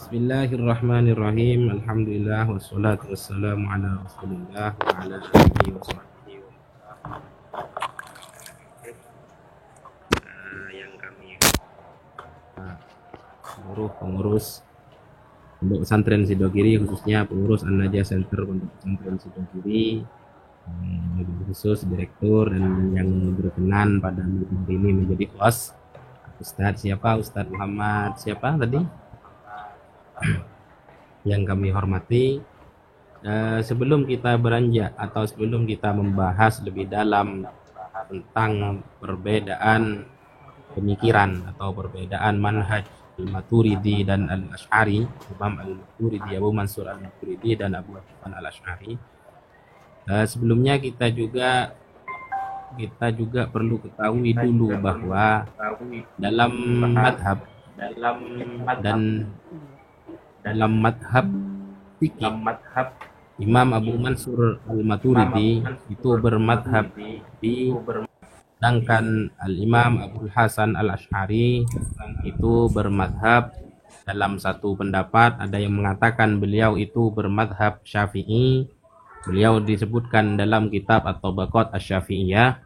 Bismillahirrahmanirrahim. Alhamdulillah wassalatu wassalamu ala Rasulillah wa ala alihi wa sahbihi wa yang kami seluruh pengurus Pondok Pesantren Sidogiri, khususnya pengurus An-Najah Center Pondok Pesantren Sidogiri, khusus direktur dan yang berkenan pada hari ini menjadi host. Ustadz siapa? Ustadz Muhammad siapa tadi? Yang kami hormati, sebelum kita beranjak atau sebelum kita membahas lebih dalam tentang perbedaan pemikiran atau perbedaan manhaj Al-Maturidi dan Al-Asy'ari, Imam Al-Maturidi, Abu Mansur Al-Maturidi dan Abu Hasan Al-Asy'ari, sebelumnya kita juga perlu ketahui dulu bahwa dalam madhab dalam madhab fikih, Imam Abu Mansur Al-Maturidi itu bermadhab sedangkan Al-Imam Abu Hasan Al-Asy'ari itu bermadhab dalam satu pendapat. Ada yang mengatakan beliau itu bermadhab Syafi'i. Beliau disebutkan dalam kitab At-Tabaqat Asy-Syafi'iyah.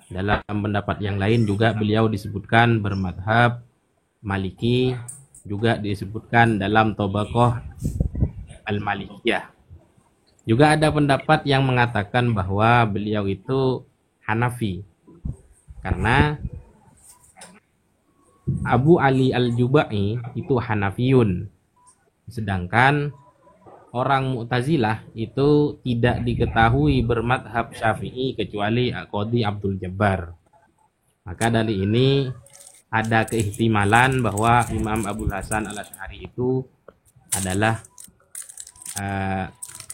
Dalam pendapat yang lain juga beliau disebutkan bermadhab Maliki, juga disebutkan dalam Tabaqah Al-Malikiyah. Juga ada pendapat yang mengatakan bahwa beliau itu Hanafi, karena Abu Ali Al-Jubai itu Hanafiyun, sedangkan orang Mu'tazilah itu tidak diketahui bermadhab Syafi'i kecuali Qadhi Abdul Jabbar. Maka dari ini ada keihtimalan bahwa Imam Abu Hasan Al-Asy'ari itu adalah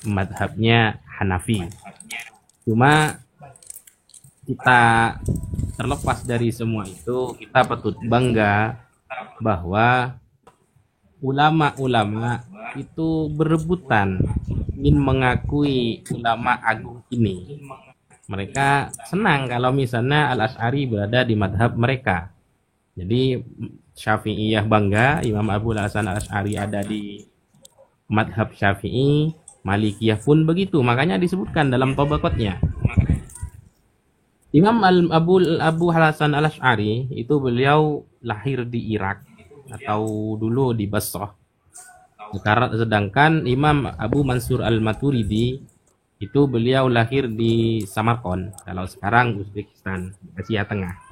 madhabnya Hanafi. Cuma kita terlepas dari semua itu, kita patut bangga bahwa ulama-ulama itu berebutan ingin mengakui ulama agung ini. Mereka senang kalau misalnya Al-Asy'ari berada di madhab mereka. Jadi Syafi'iyah bangga Imam Abu Hasan Al-Asy'ari ada di madhab Syafi'i, Malikiyah pun begitu. Makanya disebutkan dalam Tabaqatnya. Imam Abu Hasan Al-Asy'ari itu beliau lahir di Irak atau dulu di Basrah. Sedangkan Imam Abu Mansur Al-Maturidi itu beliau lahir di Samarkand, kalau sekarang Uzbekistan, Asia Tengah.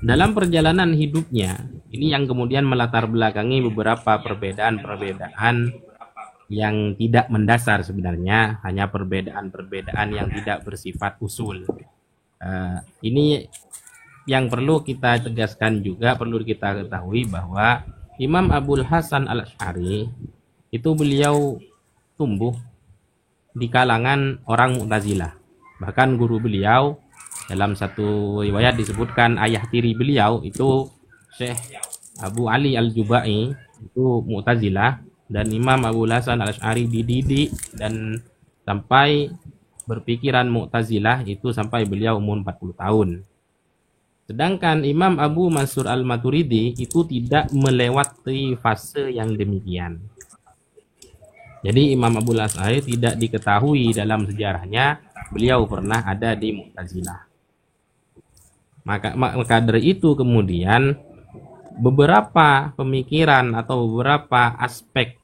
Dalam perjalanan hidupnya, ini yang kemudian melatar belakangi beberapa perbedaan-perbedaan yang tidak mendasar sebenarnya, hanya perbedaan-perbedaan yang tidak bersifat usul. Ini yang perlu kita tegaskan juga, perlu kita ketahui bahwa Imam Abu Hasan Al-Asy'ari itu beliau tumbuh di kalangan orang Mu'tazilah. Bahkan guru beliau dalam satu riwayat disebutkan ayah tiri beliau itu Syekh Abu Ali Al-Jubai itu Mu'tazilah, dan Imam Abu Hasan Al-Asy'ari dididik dan sampai berpikiran Mu'tazilah itu sampai beliau umur 40 tahun. Sedangkan Imam Abu Mansur Al-Maturidi itu tidak melewati fase yang demikian. Jadi Imam Abu Hasan tidak diketahui dalam sejarahnya beliau pernah ada di Mu'tazilah. Maka dari itu kemudian beberapa pemikiran atau beberapa aspek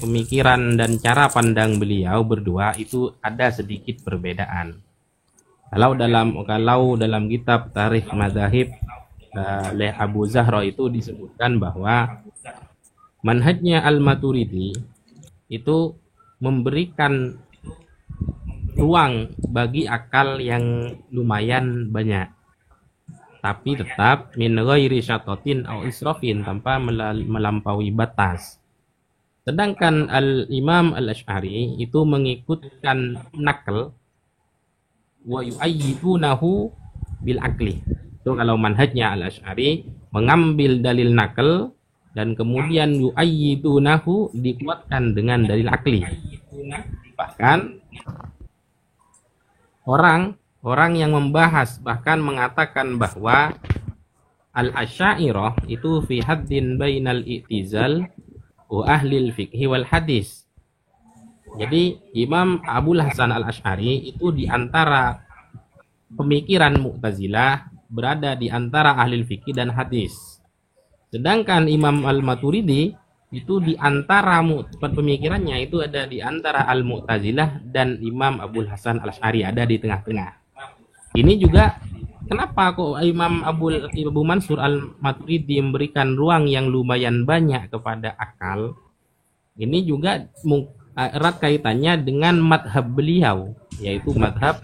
pemikiran dan cara pandang beliau berdua itu ada sedikit perbedaan. Kalau dalam kitab Tarikh Madzahib oleh Abu Zahra itu disebutkan bahwa manhajnya Al-Maturidi itu memberikan ruang bagi akal yang lumayan banyak, tapi tetap min ghairi syatatin au israfin, tanpa melampaui batas. Sedangkan Al-Imam Al-Asy'ari itu mengikutkan nakal wa yu'ayyidunahu bil akli. Itu kalau manhajnya Al-Asy'ari mengambil dalil nakal dan kemudian yu'ayyidunahu dikuatkan dengan dalil akli. Bahkan orang yang membahas bahkan mengatakan bahwa Al-Asy'ariyah itu fi haddin bainal i'tizal wa ahlil fiqhi wal hadis. Jadi Imam Abul Hasan Al-Asy'ari itu di antara pemikiran Mu'tazilah, berada di antara ahli fikih dan hadis. Sedangkan Imam Al-Maturidi itu di antara pemikirannya itu ada di antara Al-Mu'tazilah dan Imam Abul Hasan Al-Asy'ari, ada di tengah-tengah. Ini juga kenapa kok Imam Abu Mansur Al-Maturidi memberikan ruang yang lumayan banyak kepada akal. Ini juga erat kaitannya dengan madhab beliau, yaitu madhab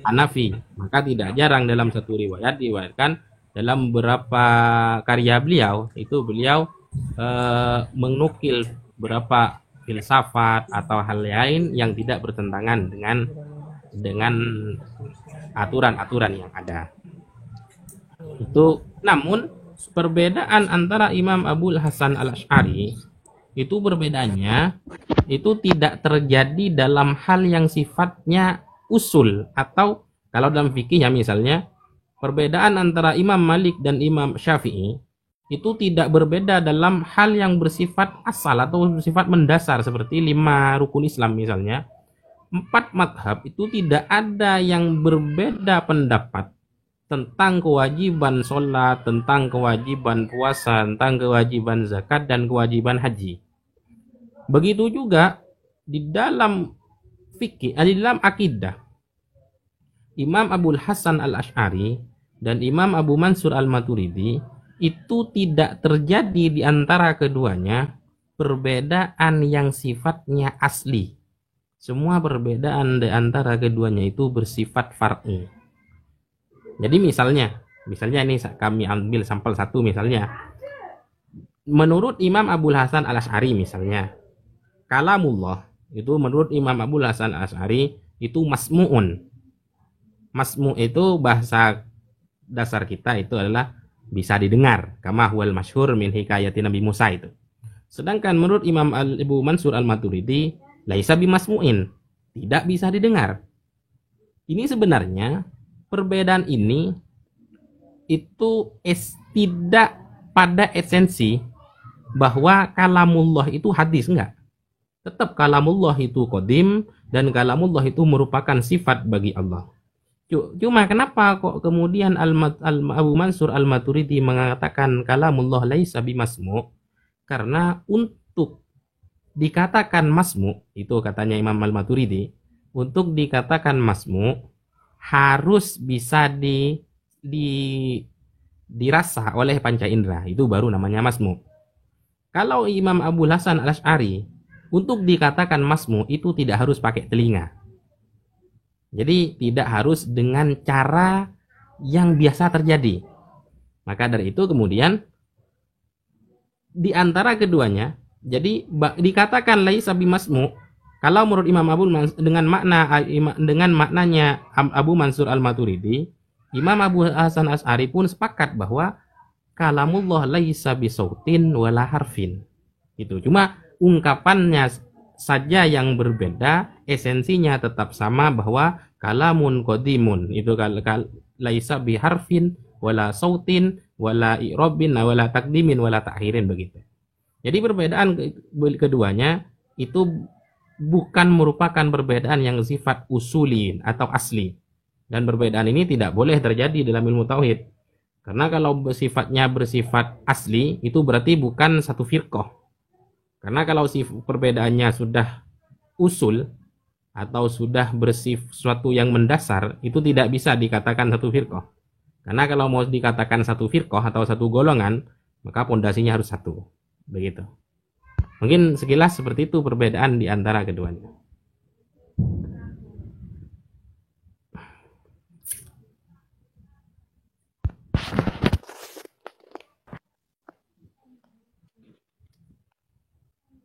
Hanafi. Maka tidak jarang dalam satu riwayat diriwayatkan dalam beberapa karya beliau itu beliau menukil beberapa filsafat atau hal lain yang tidak bertentangan dengan aturan-aturan yang ada. Itu namun perbedaan antara Imam Abul Hasan Al-Asy'ari itu perbedaannya itu tidak terjadi dalam hal yang sifatnya usul, atau kalau dalam fikih ya misalnya perbedaan antara Imam Malik dan Imam Syafi'i itu tidak berbeda dalam hal yang bersifat asal atau bersifat mendasar seperti 5 rukun Islam misalnya. 4 madhab itu tidak ada yang berbeda pendapat tentang kewajiban sholat, tentang kewajiban puasa, tentang kewajiban zakat dan kewajiban haji. Begitu juga di dalam fikih, di dalam akidah, Imam Abul Hasan Al-Asy'ari dan Imam Abu Mansur Al-Maturidi itu tidak terjadi di antara keduanya perbedaan yang sifatnya asli. Semua perbedaan di antara keduanya itu bersifat far'i. Jadi misalnya ini kami ambil sampel satu misalnya. Menurut Imam Abul Hasan Al-Asy'ari misalnya, kalamullah itu menurut Imam Abul Hasan Al-Asy'ari itu masmu'un. Masmu' itu bahasa dasar kita itu adalah bisa didengar, kama huwal masyhur min hikayati Nabi Musa itu. Sedangkan menurut Imam Abu Mansur Al-Maturidi laisa bimasmu'in, tidak bisa didengar. Ini sebenarnya perbedaan ini itu tidak pada esensi bahwa kalamullah itu hadis, enggak. Tetap kalamullah itu qadim dan kalamullah itu merupakan sifat bagi Allah. Cuma kenapa kok kemudian Abu Mansur Al-Maturidi mengatakan kalamullah laisa bimasmu'? Karena untuk dikatakan masmu', itu katanya Imam Al-Maturidi, untuk dikatakan masmu' harus bisa dirasa oleh panca indera, itu baru namanya masmu'. Kalau Imam Abul Hasan Al-Asy'ari untuk dikatakan masmu' itu tidak harus pakai telinga. Jadi tidak harus dengan cara yang biasa terjadi. Maka dari itu kemudian di antara keduanya, jadi dikatakan laisa bimasmu' kalau menurut Imam dengan maknanya Abu Mansur Al-Maturidi, Imam Abu Hasan Asy'ari pun sepakat bahwa kalamullah laisa bisautin wala harfin. Itu cuma ungkapannya saja yang berbeda, esensinya tetap sama bahwa kalamun qadimun itu laisa biharfin wala sautin wala i'rabin wala takdimin wala ta'khirin, begitu. Jadi perbedaan keduanya itu bukan merupakan perbedaan yang sifat usuli atau asli, dan perbedaan ini tidak boleh terjadi dalam ilmu tauhid. Karena kalau bersifat asli itu berarti bukan satu firqah. Karena kalau perbedaannya sudah usul atau sudah sesuatu yang mendasar, itu tidak bisa dikatakan satu firqah. Karena kalau mau dikatakan satu firqah atau satu golongan, maka pondasinya harus satu. Begitu. Mungkin sekilas seperti itu perbedaan di antara keduanya.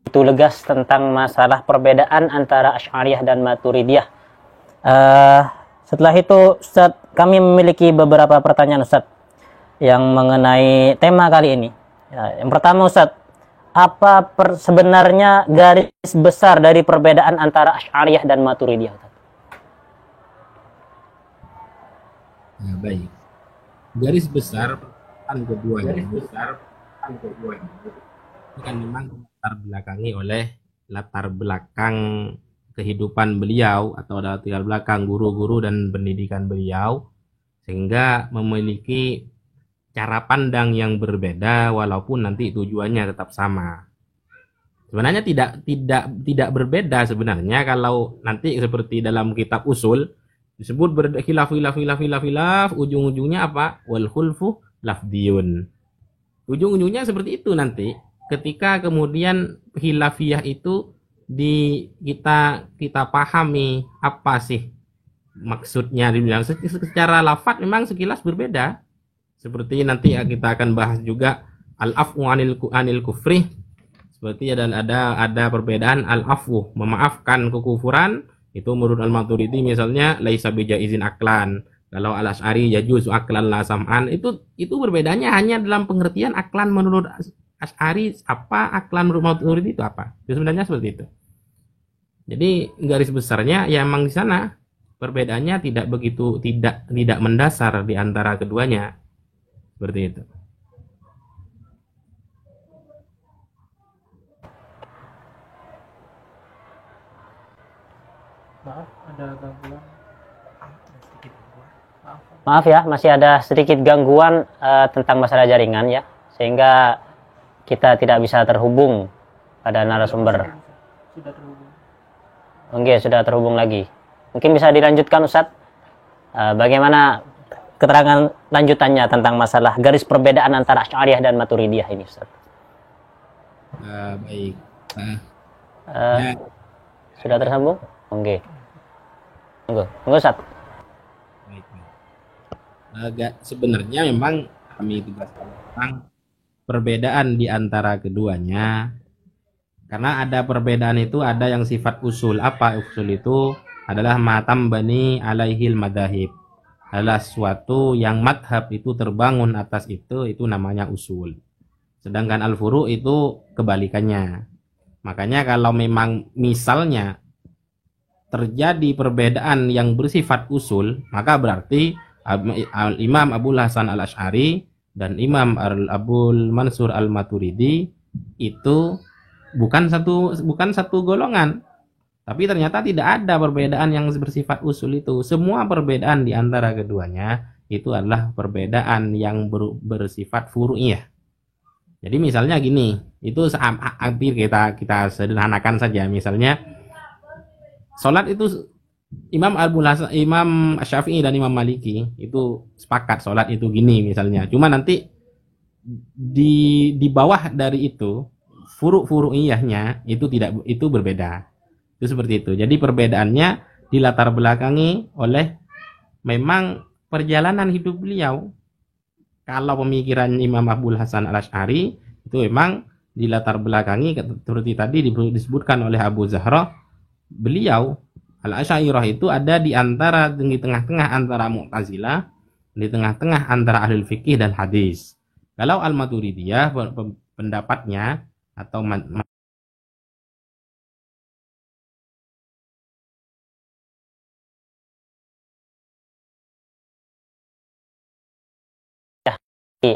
Itu legas tentang masalah perbedaan antara Asy'ariyah dan Maturidiyah. Setelah itu Ustaz, kami memiliki beberapa pertanyaan Ustaz yang mengenai tema kali ini. Yang pertama Ustaz, apa sebenarnya garis besar dari perbedaan antara Asy'ariyah dan Maturidiyah Ustaz? Nah, baik. Garis besar keduanya itu kan memang latar belakangi oleh latar belakang kehidupan beliau atau latar belakang guru-guru dan pendidikan beliau, sehingga memiliki cara pandang yang berbeda walaupun nanti tujuannya tetap sama. Sebenarnya tidak berbeda sebenarnya kalau nanti seperti dalam kitab usul disebut berkhilaf khilaf, ujung-ujungnya apa? Wal khulfu lafdiyun. Ujung-ujungnya seperti itu nanti ketika kemudian khilafiyah itu kita pahami apa sih maksudnya dibilang secara lafaz memang sekilas berbeda. Seperti nanti kita akan bahas juga al-afwu anil kufri. Seperti ada perbedaan al-afwu, memaafkan kekufuran, itu menurut al-Maturidi misalnya laisa bijaizin aklan. Kalau al-Asy'ari yajuzu aklan la sam'an, itu berbedanya hanya dalam pengertian aklan menurut Asy'ari apa, aklan menurut Maturidi itu apa. Itu sebenarnya seperti itu. Jadi garis besarnya ya memang di sana perbedaannya tidak mendasar di antara keduanya. Seperti itu. Maaf ya, masih ada sedikit gangguan tentang masalah jaringan ya, sehingga kita tidak bisa terhubung pada narasumber. Sudah terhubung. Oke, sudah terhubung lagi. Mungkin bisa dilanjutkan Ustadz. Bagaimana keterangan lanjutannya tentang masalah garis perbedaan antara Asy'ariyah dan Maturidiyah ini Ustadz? Baik. Ya. Sudah tersambung? Oke. Tunggu Ustadz. Sebenarnya memang kami tegaskan tentang perbedaan di antara keduanya, karena ada perbedaan itu ada yang sifat usul. Apa usul itu? Adalah matam bani alaihil madahib, adalah suatu yang madhab itu terbangun atas itu namanya usul. Sedangkan al-furu' itu kebalikannya. Makanya kalau memang misalnya terjadi perbedaan yang bersifat usul, maka berarti Imam Abul Hasan al-Asy'ari dan Imam Abul Mansur al-Maturidi itu bukan satu golongan. Tapi ternyata tidak ada perbedaan yang bersifat usul itu. Semua perbedaan di antara keduanya itu adalah perbedaan yang bersifat furu'iyah. Jadi misalnya gini, itu hampir kita sederhanakan saja. Misalnya salat itu Imam Syafi'i dan Imam Maliki itu sepakat sholat itu gini misalnya. Cuma nanti di bawah dari itu furu'-furu'iyahnya itu berbeda. Itu seperti itu. Jadi perbedaannya dilatar belakangi oleh memang perjalanan hidup beliau. Kalau pemikiran Imam Abul Hasan al-Asy'ari itu memang dilatar belakangi seperti tadi disebutkan oleh Abu Zahra, beliau Al-Asy'ariyah itu ada di tengah-tengah antara Mu'tazilah, di tengah-tengah antara ahli fikih dan hadis. Kalau Al-Maturidiyah pendapatnya atau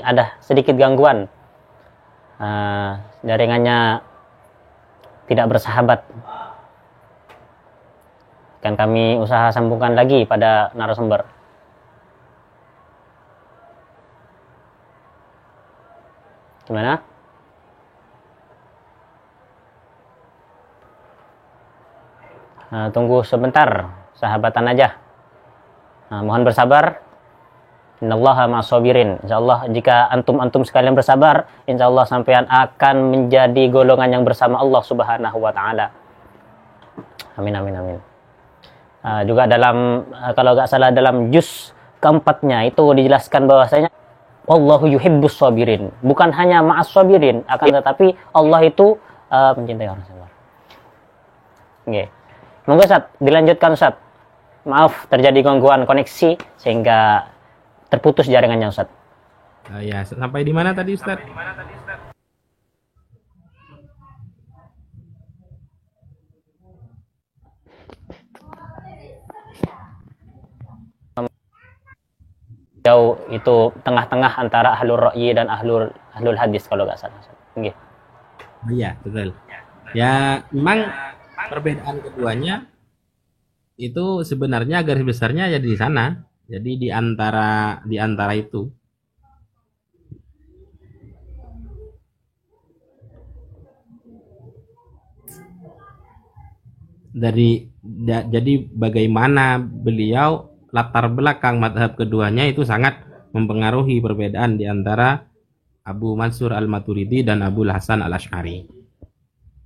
ada sedikit gangguan, jaringannya tidak bersahabat. Akan kami usaha sambungkan lagi pada narasumber. Gimana? Tunggu sebentar, sahabatan aja. Mohon bersabar. Innallaha ma'as-sabirin. Insyaallah jika antum sekalian bersabar, insyaallah sampean akan menjadi golongan yang bersama Allah Subhanahu wa taala. Amin amin amin. Juga dalam kalau nggak salah dalam juz keempatnya itu dijelaskan bahwasanya Allahu yuhibbus sabirin, bukan hanya ma'as sabirin, akan tetapi Allah itu mencintai orang sabar. Oke. Monggo Ustaz, dilanjutkan Ustaz. Maaf terjadi gangguan koneksi sehingga terputus jaringannya Ustaz. Ya, sampai di mana tadi Ustaz? Itu tengah-tengah antara ahlul ra'yi dan ahlul hadis kalau nggak salah. Okay. Iya, betul. Ya, memang perbedaan keduanya itu sebenarnya garis besarnya ya di sana. Jadi di antara itu. Jadi bagaimana beliau latar belakang madhab keduanya itu sangat mempengaruhi perbedaan di antara Abu Mansur Al-Maturidi dan Abu Hasan Al-Asy'ari.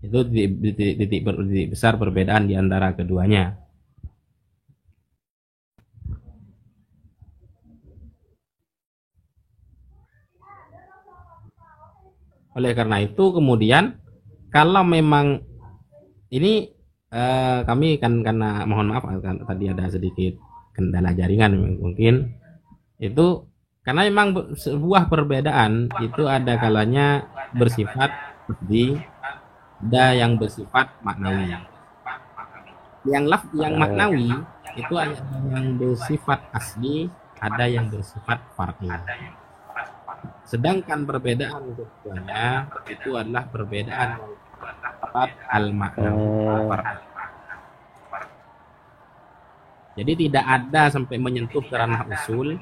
Itu titik besar perbedaan di antara keduanya. Oleh karena itu kemudian kalau memang ini kami kan karena mohon maaf kan, tadi ada sedikit kendala jaringan mungkin itu karena memang sebuah perbedaan itu ada kalanya bersifat lafzi, ada yang bersifat maknawi. Yang maknawi itu ada yang bersifat asli, ada yang bersifat far'i. Sedangkan perbedaan keduanya itu adalah perbedaan yang bersifat al-maknawi. Jadi tidak ada sampai menyentuh ke ranah usul,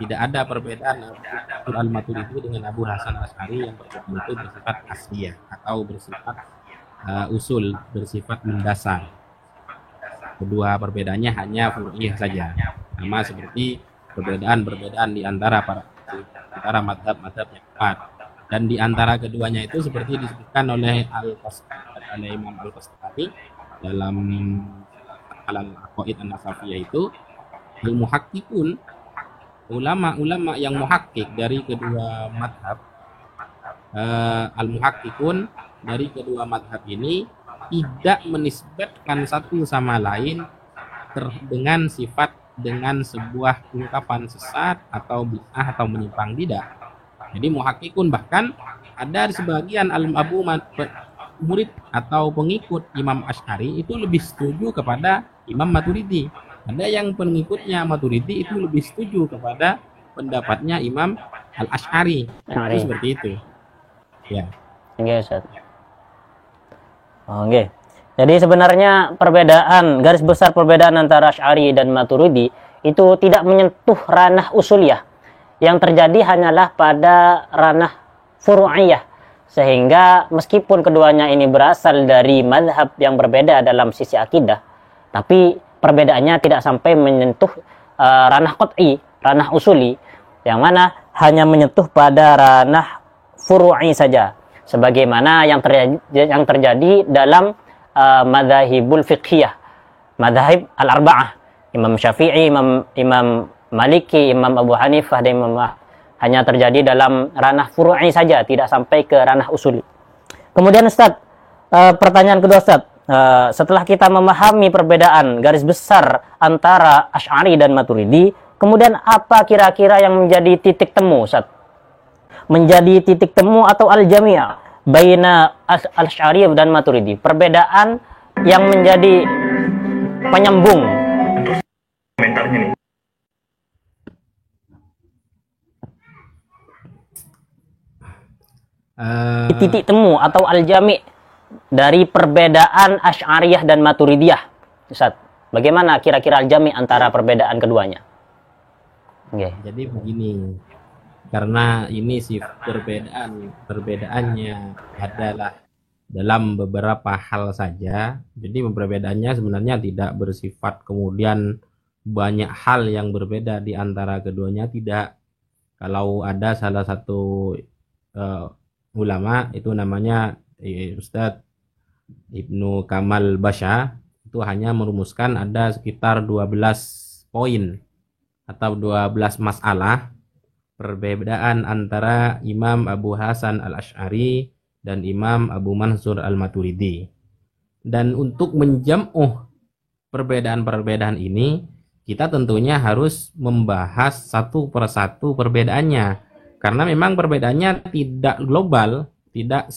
tidak ada perbedaan Abu Al-Maturidi dengan Abu Hasan Asy'ari yang itu bersifat asliyah atau bersifat usul, bersifat mendasar. Kedua perbedaannya hanya furu'iyah saja, sama seperti perbedaan di antara madhab yang empat. Dan di antara keduanya itu seperti disebutkan oleh Imam Al-Qastani dalam Al-Aqaid An-Nasafiyah itu, al-muhakkikun, ulama-ulama yang muhakkik dari kedua madhab, al-muhakkikun dari kedua madhab ini tidak menisbatkan satu sama lain dengan sifat, dengan sebuah ungkapan sesat atau bid'ah atau menyimpang, tidak. Jadi muhakkikun bahkan ada sebagian murid atau pengikut Imam Asy'ari itu lebih setuju kepada Imam Maturidi. Ada yang pengikutnya Maturidi itu lebih setuju kepada pendapatnya Imam Al-Asy'ari. Itu seperti itu. Ya. Oke, Ustaz. Oke. Jadi sebenarnya garis besar perbedaan antara Asy'ari dan Maturidi itu tidak menyentuh ranah usuliyah. Yang terjadi hanyalah pada ranah furu'iyah. Sehingga meskipun keduanya ini berasal dari mazhab yang berbeda dalam sisi akidah, tapi perbedaannya tidak sampai menyentuh ranah qat'i, ranah usuli, yang mana hanya menyentuh pada ranah furu'i saja. Sebagaimana yang terjadi dalam madzhabul fiqhiyah, madzhab al-arba'ah, Imam Syafi'i, Imam Maliki, Imam Abu Hanifah, dan Imam hanya terjadi dalam ranah furu'i saja, tidak sampai ke ranah usuli. Kemudian Ustaz, pertanyaan kedua Ustaz, setelah kita memahami perbedaan garis besar antara Asy'ari dan Maturidi, kemudian apa kira-kira yang menjadi titik temu Ustaz? Menjadi titik temu atau al-jami' baina Asy'ari dan Maturidi, perbedaan yang menjadi penyambung. Komentarnya nih. Titik temu atau al-jami' dari perbedaan Asy'ariyah dan Maturidiyah, Ustaz. Bagaimana kira-kira al-jami' antara perbedaan keduanya? Okay. Jadi begini, karena ini sih perbedaannya adalah dalam beberapa hal saja. Jadi perbedaannya sebenarnya tidak bersifat kemudian banyak hal yang berbeda di antara keduanya, tidak. Kalau ada salah satu ulama itu namanya Ustadz Ibnu Kamal Basha, itu hanya merumuskan ada sekitar 12 poin atau 12 masalah perbedaan antara Imam Abu Hasan Al-Asy'ari dan Imam Abu Mansur Al-Maturidi. Dan untuk menjam'uh perbedaan-perbedaan ini, kita tentunya harus membahas satu persatu perbedaannya. Karena memang perbedaannya tidak global, tidak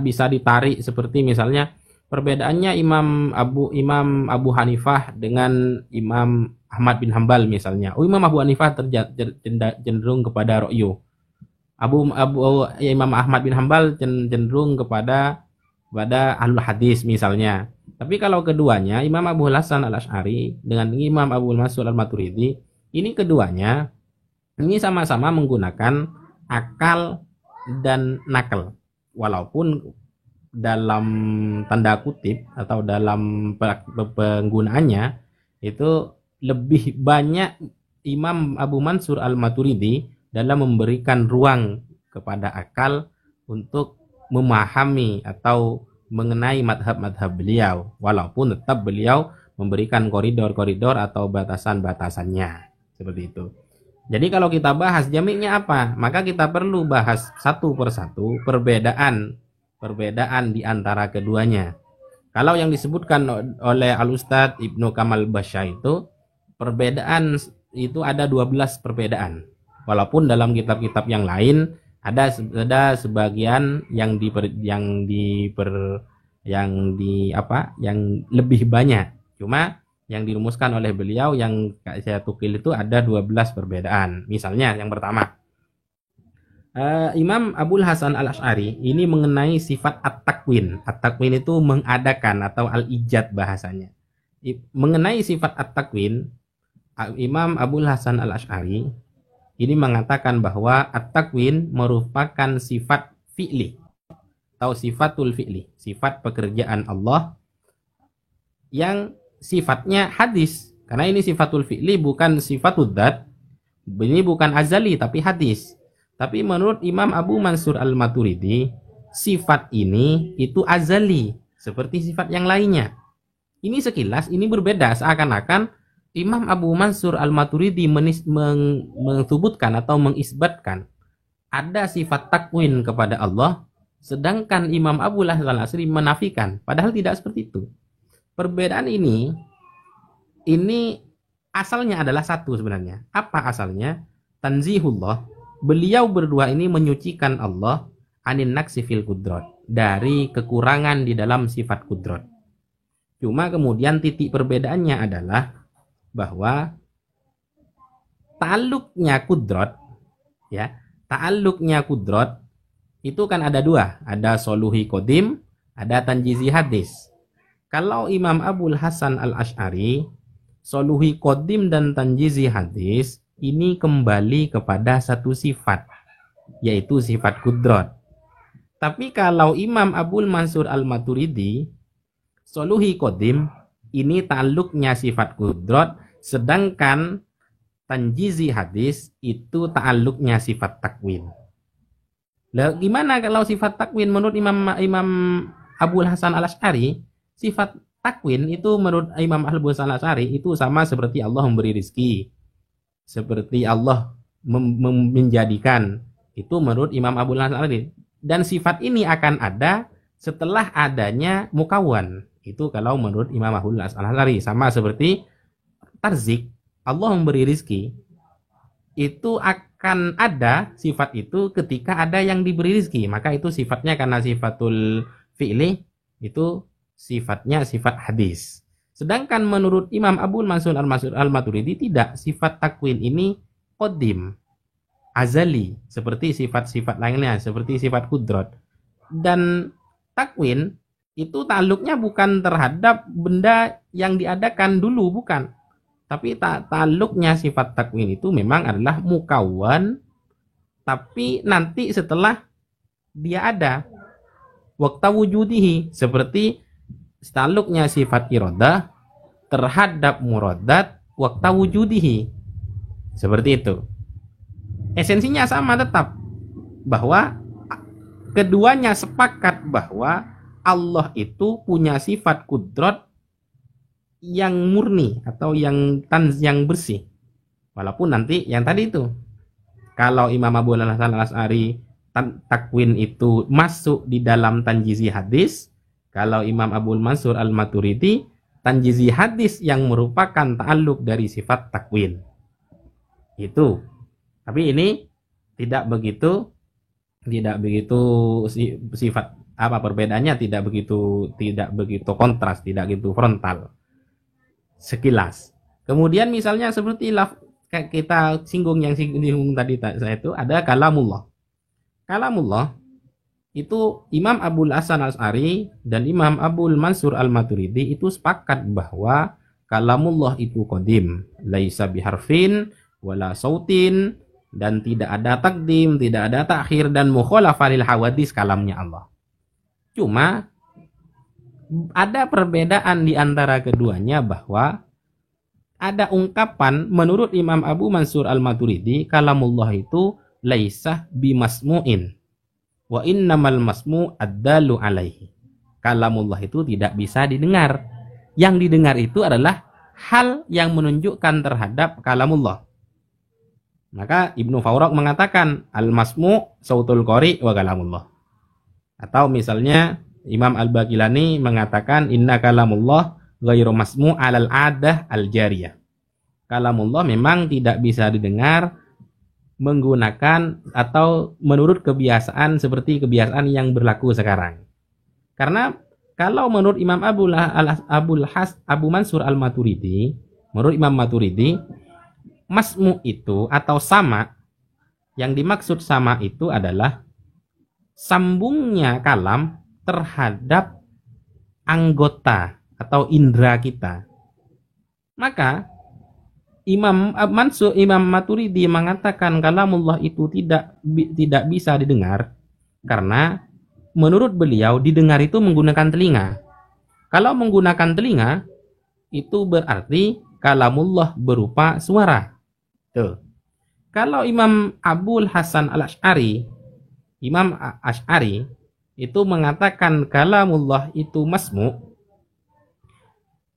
bisa ditarik seperti misalnya perbedaannya Imam Abu Hanifah dengan Imam Ahmad bin Hambal misalnya. Oh, Imam Abu Hanifah cenderung kepada ro'yu. Imam Ahmad bin Hambal cenderung kepada ahlul hadis misalnya. Tapi kalau keduanya, Imam Abu Hasan al-Asy'ari dengan Imam Abu Mansur al-Maturidi, ini keduanya ini sama-sama menggunakan akal dan nakal. Walaupun dalam tanda kutip atau dalam penggunaannya itu lebih banyak Imam Abu Mansur al-Maturidi dalam memberikan ruang kepada akal untuk memahami atau mengenai madhab-madhab beliau, walaupun tetap beliau memberikan koridor-koridor atau batasan-batasannya seperti itu. Jadi kalau kita bahas jamiknya apa, maka kita perlu bahas satu persatu perbedaan di antara keduanya. Kalau yang disebutkan oleh Al-Ustadz Ibnu Kamal Basya itu perbedaan itu ada 12 perbedaan. Walaupun dalam kitab-kitab yang lain ada sebagian yang lebih banyak. Cuma yang dirumuskan oleh beliau yang saya tukil itu ada 12 perbedaan. Misalnya yang pertama, Imam Abul Hasan al-Asy'ari ini mengenai sifat at-takwin. At-takwin itu mengadakan atau al-ijad bahasanya. Mengenai sifat at-takwin, Imam Abul Hasan al-Asy'ari ini mengatakan bahwa at-takwin merupakan sifat fi'li atau sifatul fi'li, sifat pekerjaan Allah yang sifatnya hadis. Karena ini sifatul fi'li bukan sifatul dzat. Ini bukan azali tapi hadis. Tapi menurut Imam Abu Mansur al-Maturidi, sifat ini itu azali seperti sifat yang lainnya. Ini sekilas ini berbeda, seakan-akan Imam Abu Mansur al-Maturidi menyebutkan atau mengisbatkan ada sifat takwin kepada Allah, sedangkan Imam Abu Hasan al-Asy'ari menafikan, padahal tidak seperti itu. Perbedaan ini asalnya adalah satu sebenarnya. Apa asalnya? Tanzihullah. Beliau berdua ini menyucikan Allah anin naqsi fil qudrat, dari kekurangan di dalam sifat qudrat. Cuma kemudian titik perbedaannya adalah bahwa ta'alluqnya qudrat, ya, ta'alluqnya qudrat itu kan ada dua, ada soluhi qadim, ada tanjizi hadis. Kalau Imam Abul Hasan al-Asy'ari, soluhi qadim dan tanjizi hadis ini kembali kepada satu sifat, yaitu sifat qudrat. Tapi kalau Imam Abul Mansur al-Maturidi, soluhi qadim ini ta'alluqnya sifat qudrat, sedangkan tanjizi hadis itu ta'alluqnya sifat takwin. Lah gimana kalau sifat takwin menurut Imam Abul Hasan al-Asy'ari? Sifat takwin itu menurut Imam Abul Hasan al-Asy'ari itu sama seperti Allah memberi rizki, seperti Allah menjadikan, itu menurut Imam Abul Hasan al-Asy'ari. Dan sifat ini akan ada setelah adanya mukawwan. Itu kalau menurut Imam Abul Hasan al-Asy'ari. Sama seperti tarzik, Allah memberi rizki, itu akan ada sifat itu ketika ada yang diberi rizki. Maka itu sifatnya karena sifatul fi'li, itu sifatnya sifat hadis. Sedangkan menurut Imam Abul Mansur al-Maturidi tidak, sifat takwin ini qadim, azali, seperti sifat-sifat lainnya, seperti sifat qudrat. Dan takwin itu ta'alluqnya bukan terhadap benda yang diadakan dulu, bukan. Tapi ta'alluqnya sifat takwin itu memang adalah mukawwan, tapi nanti setelah dia ada. Waqta wujudihi, seperti ta'alluqnya sifat iradah terhadap muradat waqta wujudihi. Seperti itu. Esensinya sama tetap, bahwa keduanya sepakat bahwa Allah itu punya sifat qudrat yang murni atau yang bersih. Walaupun nanti yang tadi itu, kalau Imam Abu Hasan al-Asy'ari takwin itu masuk di dalam tanjizi hadis, kalau Imam Abul Mansur al-Maturidi tanjizi hadis yang merupakan ta'alluq dari sifat takwin. Itu. Tapi ini tidak begitu sifat apa perbedaannya, tidak begitu kontras, tidak begitu frontal. Sekilas. Kemudian misalnya seperti kayak kita singgung yang singgung tadi saya itu ada kalamullah. Kalamullah itu Imam Abul Hasan Asy'ari dan Imam Abul Mansur Al-Maturidi itu sepakat bahwa kalamullah itu qadim, laisa biharfin wala sautin, dan tidak ada takdim, tidak ada takhir, dan mukhalafa lil hawadis kalamnya Allah. Cuma ada perbedaan di antara keduanya bahwa ada ungkapan menurut Imam Abu Mansur Al-Maturidi kalamullah itu laisa bimasmu'in wa innamal masmu' ad-dalu alaihi. Kalamullah itu tidak bisa didengar. Yang didengar itu adalah hal yang menunjukkan terhadap kalamullah. Maka Ibnu Fawraq mengatakan al-masmu' sautul qari wa kalamullah. Atau misalnya Imam Al-Baqilani mengatakan inna kalamullah ghairu masmu' alal adah al-jariyah. Kalamullah memang tidak bisa didengar menggunakan atau menurut kebiasaan seperti kebiasaan yang berlaku sekarang. Karena kalau menurut Imam Abu Mansur Al-Maturidi, menurut Imam Maturidi, masmu itu atau sama, yang dimaksud sama itu adalah sambungnya kalam terhadap anggota atau indera kita. Maka Imam Maturidi mengatakan kalamullah itu tidak bisa didengar karena menurut beliau didengar itu menggunakan telinga. Kalau menggunakan telinga itu berarti kalamullah berupa suara. Tuh. Kalau Imam Abul Hasan Al-Asy'ari, Imam Asy'ari itu mengatakan kalamullah itu masmu'.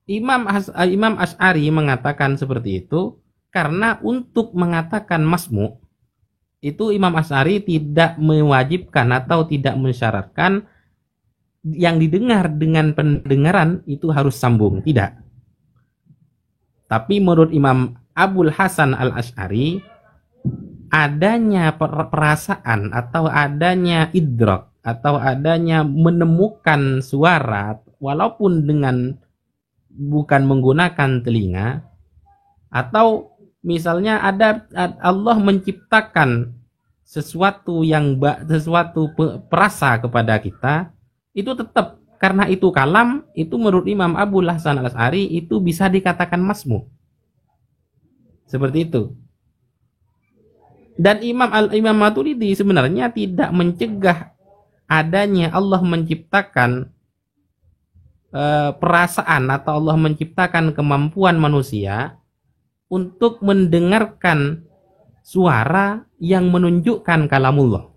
Imam Asy'ari mengatakan seperti itu karena untuk mengatakan masmu' itu Imam Asy'ari tidak mewajibkan atau tidak mensyaratkan yang didengar dengan pendengaran itu harus sambung, tidak. Tapi menurut Imam Abul Hasan Al-Asy'ari adanya perasaan atau adanya idrak atau adanya menemukan suara walaupun dengan bukan menggunakan telinga, atau misalnya ada Allah menciptakan sesuatu perasa kepada kita, itu tetap karena itu kalam, itu menurut Imam Abul Hasan Al-Asy'ari itu bisa dikatakan masmu. Seperti itu. Dan Imam Maturidi sebenarnya tidak mencegah adanya Allah menciptakan perasaan atau Allah menciptakan kemampuan manusia untuk mendengarkan suara yang menunjukkan kalamullah.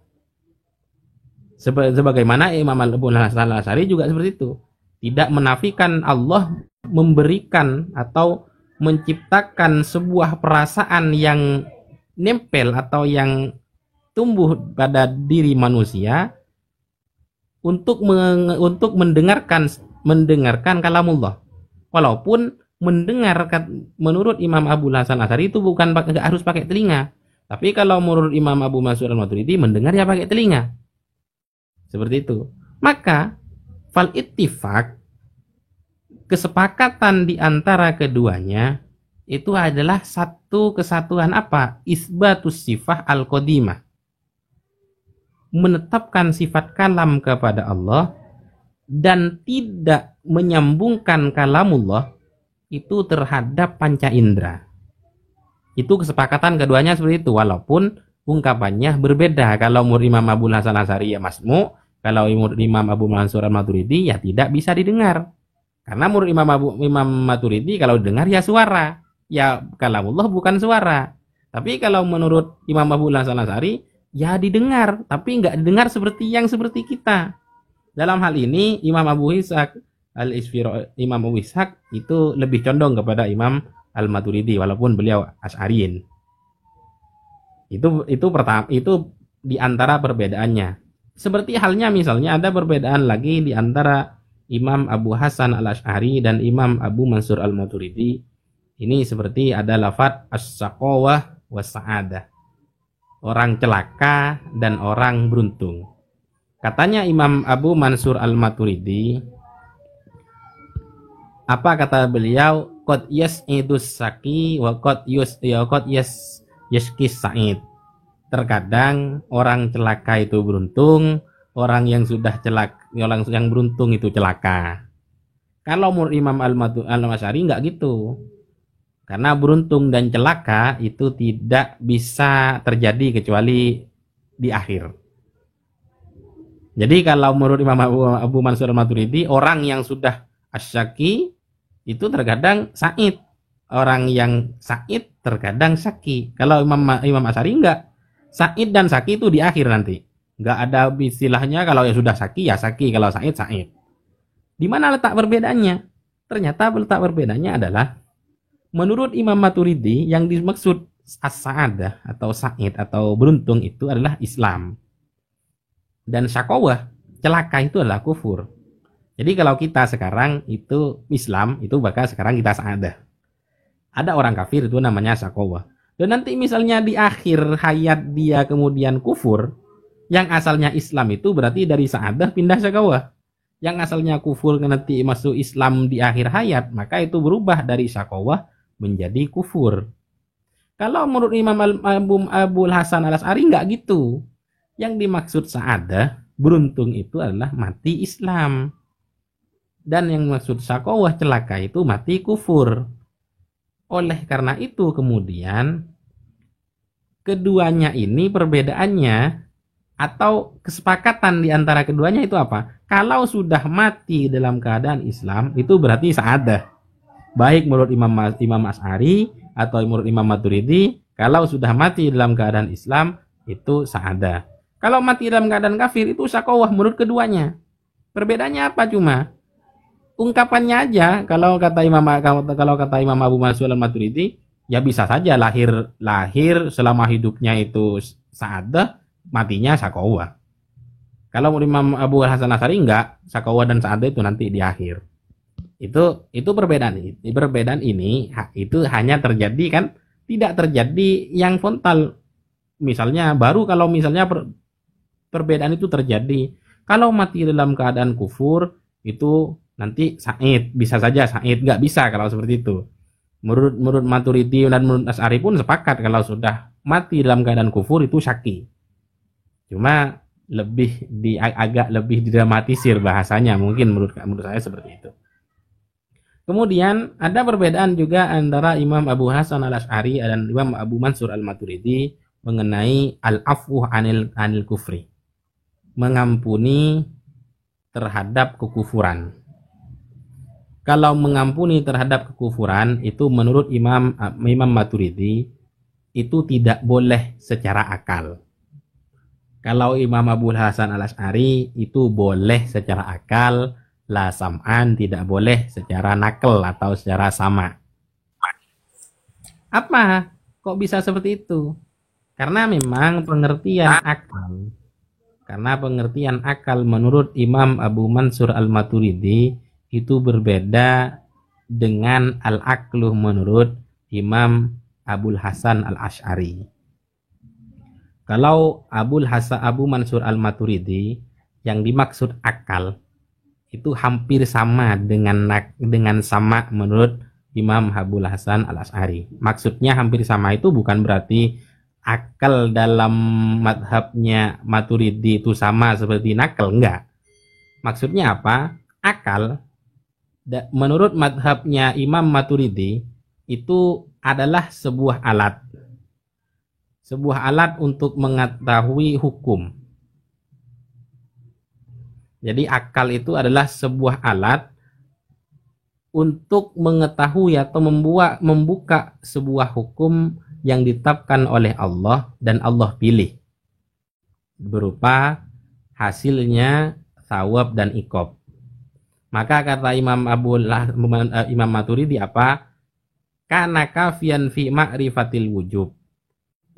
Sebagaimana Imam Abul Hasan Al-Asy'ari juga seperti itu. Tidak menafikan Allah memberikan atau menciptakan sebuah perasaan yang nempel atau yang tumbuh pada diri manusia untuk mendengarkan kalamullah. Walaupun menurut Imam Abul Hasan Asy'ari itu nggak harus pakai telinga. Tapi kalau menurut Imam Abu Mansur Al-Maturidi mendengar ya pakai telinga. Seperti itu. Maka fal ittifaq, kesepakatan di antara keduanya itu adalah satu kesatuan apa? Isbatus sifah al-qadimah. Menetapkan sifat kalam kepada Allah dan tidak menyambungkan kalamullah itu terhadap panca indera. Itu kesepakatan keduanya seperti itu, walaupun ungkapannya berbeda. Kalau menurut Imam Abul Hasan Asy'ari ya masmu', kalau menurut Imam Abu Mansur Al-Maturidi ya tidak bisa didengar. Karena menurut Imam Maturidi kalau dengar ya suara, ya kalamullah bukan suara. Tapi kalau menurut Imam Abul Hasan Asy'ari ya didengar, tapi enggak didengar seperti kita. Dalam hal ini Imam Abu Ishaq Imam Abu Ishaq itu lebih condong kepada Imam Al-Maturidi walaupun beliau Asy'ariyin. Itu pertama, itu di antara perbedaannya. Seperti halnya misalnya ada perbedaan lagi di antara Imam Abu Hasan Al-Asy'ari dan Imam Abu Mansur Al-Maturidi. Ini seperti ada lafaz as-saqawah was-sa'adah. Orang celaka dan orang beruntung. Katanya Imam Abu Mansur Al-Maturidi, apa kata beliau? qad yas'idus saki wa qad yashkis sa'id. Terkadang orang celaka itu beruntung, orang yang sudah celaka, orang yang beruntung itu celaka. Kalau menurut Imam Al-Asy'ari enggak gitu. Karena beruntung dan celaka itu tidak bisa terjadi kecuali di akhir. Jadi kalau menurut Imam Abu Mansur Al-Maturidi, orang yang sudah asyaki itu terkadang sa'id. Orang yang sa'id terkadang syaki. Kalau Imam Asy'ari enggak. Sa'id dan syaki itu di akhir nanti. Enggak ada istilahnya kalau yang sudah syaki ya syaki, kalau sa'id sa'id. Di mana letak perbedaannya? Ternyata letak perbedaannya adalah menurut Imam Maturidi yang dimaksud as-sa'adah atau sa'id atau beruntung itu adalah Islam. Dan syakawah, celaka itu adalah kufur. Jadi kalau kita sekarang itu Islam, itu bakal sekarang kita sa'adah. Ada orang kafir itu namanya syakawah. Dan nanti misalnya di akhir hayat dia kemudian kufur, yang asalnya Islam itu berarti dari sa'adah pindah syakawah. Yang asalnya kufur nanti masuk Islam di akhir hayat, maka itu berubah dari syakawah menjadi kufur. Kalau menurut Imam Abul Hasan Al-Asy'ari enggak gitu. Yang dimaksud sa'adah, beruntung itu adalah mati Islam. Dan yang dimaksud syakawah, celaka itu mati kufur. Oleh karena itu kemudian keduanya ini perbedaannya atau kesepakatan di antara keduanya itu apa? Kalau sudah mati dalam keadaan Islam itu berarti sa'adah. Baik menurut Imam Asy'ari atau menurut Imam Maturidi, kalau sudah mati dalam keadaan Islam itu sa'adah. Kalau mati dalam keadaan kafir itu syakawah menurut keduanya. Perbedaannya apa cuma? Ungkapannya aja. Kalau kata Imam Abu Mansur Al-Maturidi, ya bisa saja lahir selama hidupnya itu sa'adah, matinya syakawah. Kalau Imam Abu Hasan Asy'ari enggak, syakawah dan sa'adah itu nanti di akhir. Itu perbedaan ini itu hanya terjadi kan, tidak terjadi yang frontal. Misalnya kalau misalnya perbedaan itu terjadi kalau mati dalam keadaan kufur itu nanti sa'id, bisa saja sa'id, nggak bisa kalau seperti itu. Menurut Maturidi dan menurut Asy'ari pun sepakat kalau sudah mati dalam keadaan kufur itu syaki. Cuma agak lebih didramatisir bahasanya mungkin menurut saya seperti itu. Kemudian ada perbedaan juga antara Imam Abu Hasan Al-Asy'ari dan Imam Abu Mansur Al-Maturidi mengenai al-afwu anil kufri. Mengampuni terhadap kekufuran. Kalau mengampuni terhadap kekufuran itu menurut Imam Maturidi itu tidak boleh secara akal. Kalau Imam Abu Hasan Al-Asy'ari itu boleh secara akal, la sam'an, tidak boleh secara nakal atau secara sama. Apa? Kok bisa seperti itu? Karena memang pengertian akal menurut Imam Abu Mansur Al-Maturidi itu berbeda dengan al-aqlu menurut Imam Abul Hasan Al-Asy'ari. Kalau Abu Mansur Al-Maturidi yang dimaksud akal itu hampir sama dengan sama menurut Imam Abul Hasan Al-Asy'ari. Maksudnya hampir sama itu bukan berarti akal dalam madhabnya Maturidi itu sama seperti nakal, enggak. Maksudnya apa? Akal menurut madhabnya Imam Maturidi itu adalah sebuah alat. Sebuah alat untuk mengetahui hukum. Jadi akal itu adalah sebuah alat untuk mengetahui atau membuka sebuah hukum yang ditetapkan oleh Allah dan Allah pilih. Berupa hasilnya thawab dan iqab. Maka kata Imam Maturidi apa? Kana kafian fi ma'rifatil wujub.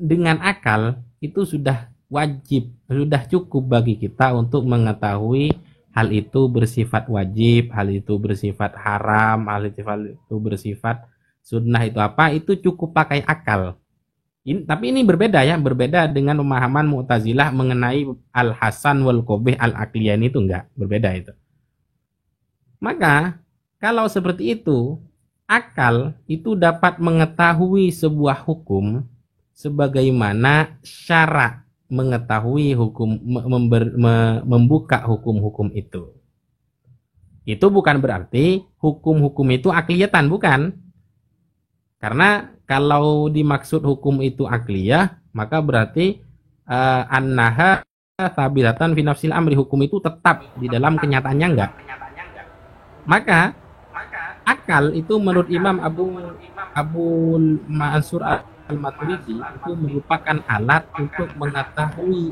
Dengan akal itu sudah wajib, sudah cukup bagi kita untuk mengetahui hal itu bersifat wajib, hal itu bersifat haram, hal itu bersifat sunnah itu apa, itu cukup pakai akal. Tapi ini berbeda dengan pemahaman Mu'tazilah mengenai al-hasan wal qabih al-aqliyan itu enggak, berbeda itu. Maka kalau seperti itu, akal itu dapat mengetahui sebuah hukum sebagaimana syara mengetahui hukum, membuka hukum-hukum itu. Itu bukan berarti hukum-hukum itu akliyatan, bukan. Karena kalau dimaksud hukum itu akliyah, maka berarti annaha thabitatan fi nafsil amri, hukum itu tetap di dalam kenyataannya enggak. Maka akal itu menurut Imam Abu Mansur Al-Maturidi itu merupakan alat untuk mengetahui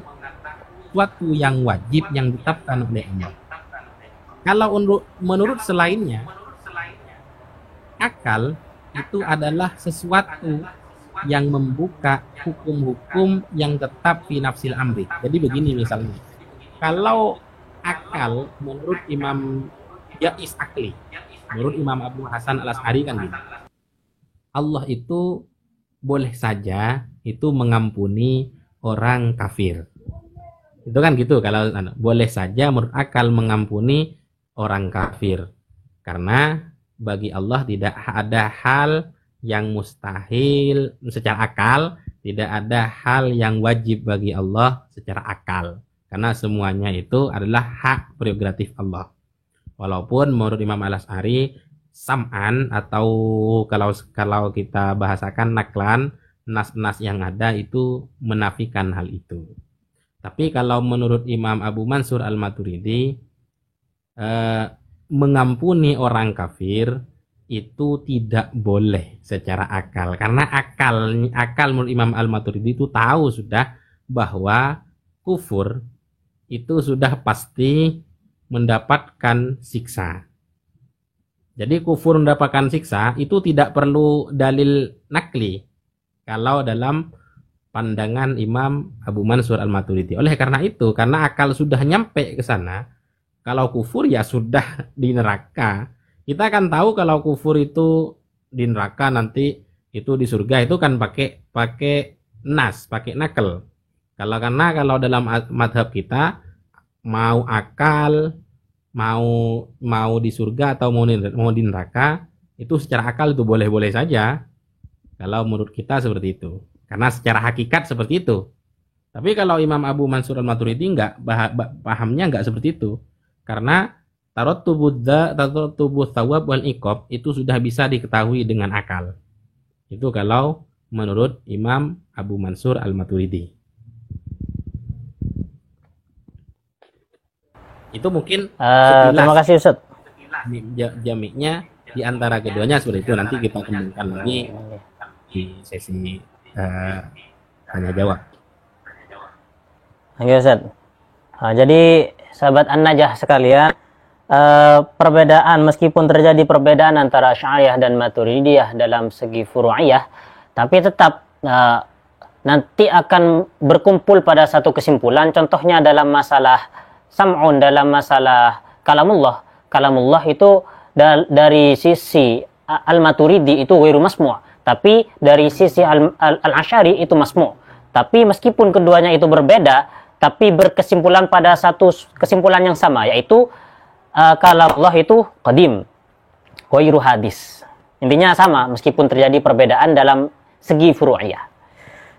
suatu yang wajib yang ditetapkan oleh Allah. Kalau menurut selainnya, akal itu adalah sesuatu yang membuka hukum-hukum yang tetap fi nafsil amri. Jadi begini misalnya, kalau akal menurut Imam Jais Akli, menurut Imam Abu Hasan Al-Asy'ari kan gitu, Allah itu boleh saja itu mengampuni orang kafir. Itu kan gitu, kalau boleh saja menurut akal mengampuni orang kafir. Karena bagi Allah tidak ada hal yang mustahil secara akal, tidak ada hal yang wajib bagi Allah secara akal. Karena semuanya itu adalah hak prerogatif Allah. Walaupun menurut Imam Al-Asy'ari sam'an, atau kalau kita bahasakan naklan, nas-nas yang ada itu menafikan hal itu. Tapi kalau menurut Imam Abu Mansur Al-Maturidi, mengampuni orang kafir itu tidak boleh secara akal. Karena akal menurut Imam Al-Maturidi itu tahu sudah bahwa kufur itu sudah pasti mendapatkan siksa. Jadi kufur mendapatkan siksa itu tidak perlu dalil nakli kalau dalam pandangan Imam Abu Mansur Al-Maturidi. Oleh karena itu, karena akal sudah nyampe ke sana, kalau kufur ya sudah di neraka. Kita kan tahu kalau kufur itu di neraka, nanti itu di surga itu kan pakai nas, pakai nakel. Kalau dalam madhab kita mau akal, mau di surga atau mau di neraka, itu secara akal itu boleh-boleh saja. Kalau menurut kita seperti itu. Karena secara hakikat seperti itu. Tapi kalau Imam Abu Mansur Al-Maturidi pahamnya enggak seperti itu. Karena tarattubu thawab wal iqab itu sudah bisa diketahui dengan akal. Itu kalau menurut Imam Abu Mansur Al-Maturidi. Itu mungkin terima kasih Ustaz. Jamiknya di antara keduanya seperti itu. Nanti kita kembangkan lagi di sesi tanya jawab. Oke Ustaz. Jadi sahabat An-Najah sekalian, perbedaan, meskipun terjadi perbedaan antara Asy'ariyah dan Maturidiyah dalam segi furu'iyah, tapi tetap nanti akan berkumpul pada satu kesimpulan. Contohnya dalam masalah sam'un, dalam masalah kalamullah. Kalamullah itu dari sisi Al-Maturidi itu ghairu masmu', tapi dari sisi Al-Asy'ari itu masmu'. Tapi meskipun keduanya itu berbeda, tapi berkesimpulan pada satu kesimpulan yang sama, yaitu kalamullah itu qadim, ghairu hadis. Intinya sama meskipun terjadi perbedaan dalam segi furu'iyah.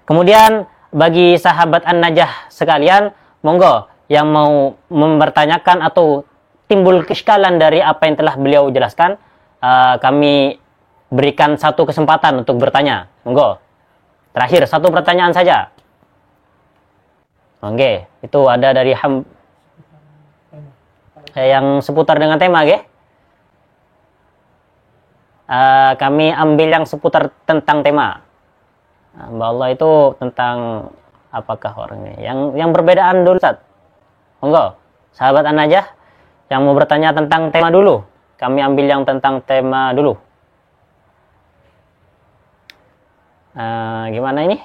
Kemudian bagi sahabat An-Najah sekalian, monggo yang mau mempertanyakan atau timbul keiskalan dari apa yang telah beliau jelaskan, kami berikan satu kesempatan untuk bertanya. Monggo. Terakhir satu pertanyaan saja. Oke, itu ada dari yang seputar dengan tema, oke? Kami ambil yang seputar tentang tema. Mbak Allah itu tentang apakah orangnya? Yang berbedaan dulu, Ustaz. Monggo, sahabat An-Najah yang mau bertanya tentang tema dulu. Kami ambil yang tentang tema dulu. Gimana ini?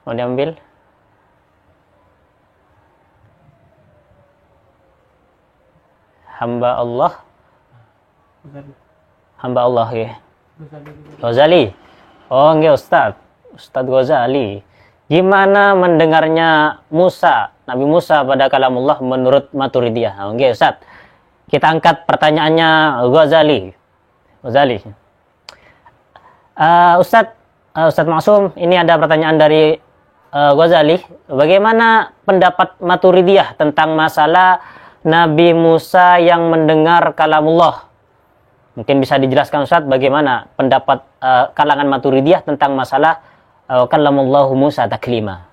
Mau diambil? Hamba Allah ya. Ghazali. Oh enggak Ustaz Ghazali. Gimana mendengarnya Nabi Musa pada kalamullah menurut Maturidiyah? Oke Ustaz. Kita angkat pertanyaannya Ghazali. Ghazali. Ustadz Maksum, ini ada pertanyaan dari Ghazali. Bagaimana pendapat Maturidiyah tentang masalah Nabi Musa yang mendengar kalamullah? Mungkin bisa dijelaskan Ustadz bagaimana pendapat kalangan Maturidiyah tentang masalah kalamullahu Musa taklima.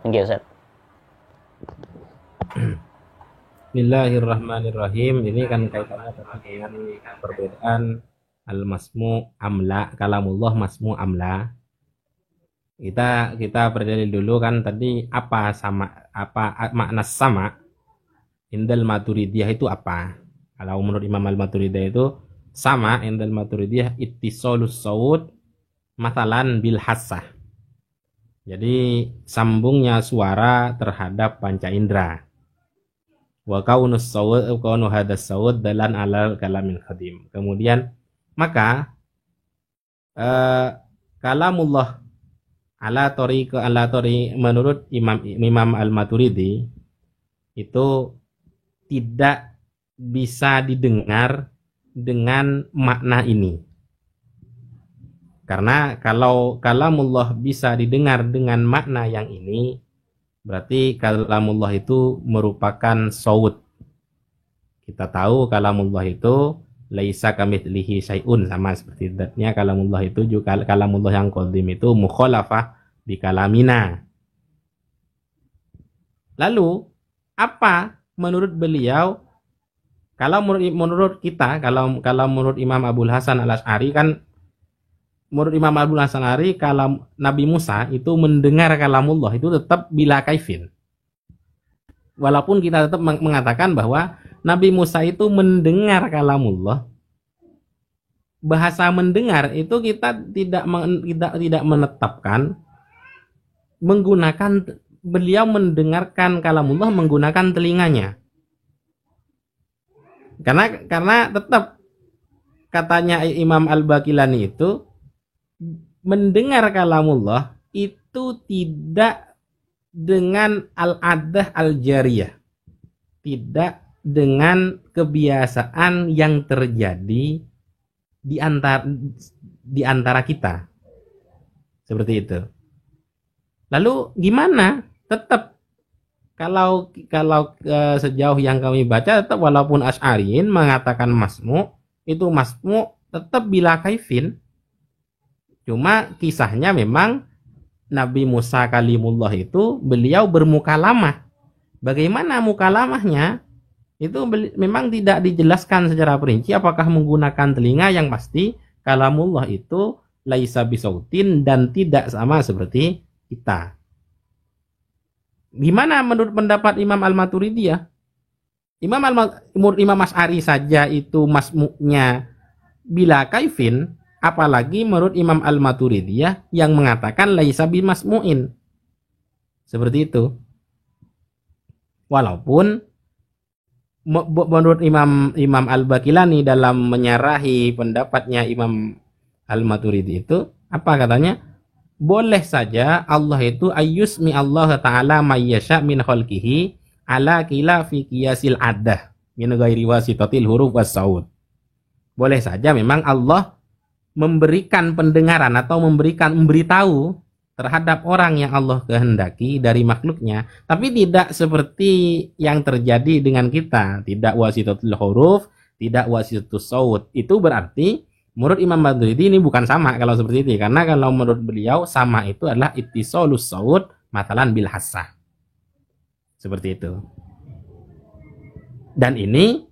Thank you, Ustadz. Bismillahirrahmanirrahim. Ini kan kaitannya dengan perbedaan al-masmu amla, kalamullah masmu amla. Kita berdalil dulu kan tadi apa makna sama indal Maturidiyah itu apa? Kalau menurut Imam Al-Maturidiyah itu sama indal Maturidiyah ittisalus saut matalan bil hassah. Jadi sambungnya suara terhadap panca indera. Wa kaunus saut kaunu hadas saut dalan alal kalamin khadim. Kemudian maka kalamullah ala tori menurut Imam Al-Maturidi itu tidak bisa didengar dengan makna ini. Karena kalau kalamullah bisa didengar dengan makna yang ini, berarti kalamullah itu merupakan saut. Kita tahu kalamullah itu laisa kamitslihi syai'un, sama seperti zatnya kalamullah itu juga kalamullah yang qadim itu mukhalafah bi kalamina. Lalu apa menurut beliau? Kalau menurut kita, kalau menurut Imam Abul Hasan Al-Asy'ari kan, menurut Imam Abul Hasan Al-Asy'ari kalam Nabi Musa itu mendengar kalamullah itu tetap bila kaifin. Walaupun kita tetap mengatakan bahwa Nabi Musa itu mendengar kalamullah. Bahasa mendengar itu kita tidak menetapkan menggunakan, beliau mendengarkan kalamullah menggunakan telinganya. Karena tetap katanya Imam Al-Baqilani itu mendengar kalamullah itu tidak dengan al-adah al-jariyah. Tidak dengan kebiasaan yang terjadi di antara kita. Seperti itu. Lalu gimana? Tetap kalau sejauh yang kami baca tetap walaupun Asy'ariyin mengatakan masmu, itu masmu tetap bila kaifin. Cuma kisahnya memang Nabi Musa kalimullah itu beliau bermukalamah. Bagaimana mukalamahnya? Itu memang tidak dijelaskan secara perinci apakah menggunakan telinga. Yang pasti kalamullah itu laisa bisautin dan tidak sama seperti kita. Gimana menurut pendapat Imam Al-Maturidiyah? Imam Asy'ari saja itu masmu'nya bila kaifin, apalagi menurut Imam Al-Maturidiyah yang mengatakan laisa bimasmu'in. Seperti itu. Walaupun menurut Imam Al-Baqilani dalam menyarahi pendapatnya Imam Al-Maturidi itu apa katanya? Boleh saja Allah itu ayyusmi Allah Ta'ala mayyasha min khalqihi ala khilafi qiyasil addah min ghairi wasitatil huruf was saud. Boleh saja memang Allah memberikan pendengaran atau memberitahu terhadap orang yang Allah kehendaki dari makhluknya, tapi tidak seperti yang terjadi dengan kita, tidak wasitatul huruf, tidak wasitatul saud. Itu berarti menurut Imam Maturidi ini bukan sama kalau seperti itu, karena kalau menurut beliau sama itu adalah ittisalus saud matalan bil hassah. Seperti itu. Dan ini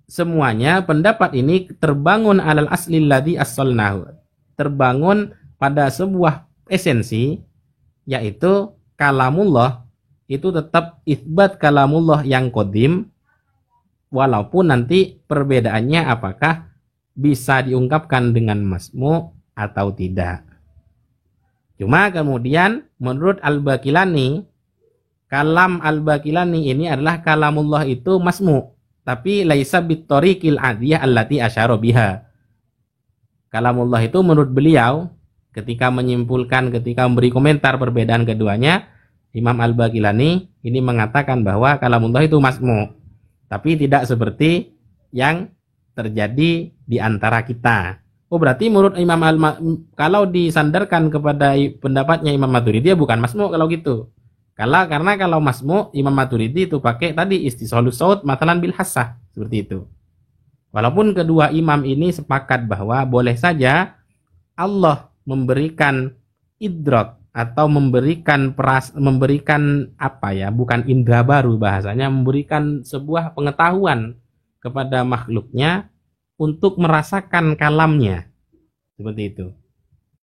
semuanya pendapat ini terbangun alal asli ladzi as-salnahu. Terbangun pada sebuah esensi, yaitu kalamullah itu tetap isbat kalamullah yang qadim, walaupun nanti perbedaannya apakah bisa diungkapkan dengan masmu atau tidak. Cuma kemudian menurut Al-Baqilani, kalam Al-Baqilani ini adalah kalamullah itu masmu, tapi laisa bittoriqil adiyah allati asyara biha. Kalamullah itu menurut beliau ketika menyimpulkan, ketika memberi komentar perbedaan keduanya, Imam Al-Baqilani ini mengatakan bahwa kalamullah itu masmu, tapi tidak seperti yang terjadi di antara kita. Oh, berarti menurut Imam kalau disandarkan kepada pendapatnya Imam Maturidi bukan masmu kalau gitu. Karena kalau masmu Imam Maturidi itu pakai tadi istishalus saut matalan bil hassah seperti itu. Walaupun kedua imam ini sepakat bahwa boleh saja Allah memberikan idrak atau memberikan apa ya, bukan indera baru bahasanya, memberikan sebuah pengetahuan kepada makhluknya untuk merasakan kalamnya seperti itu.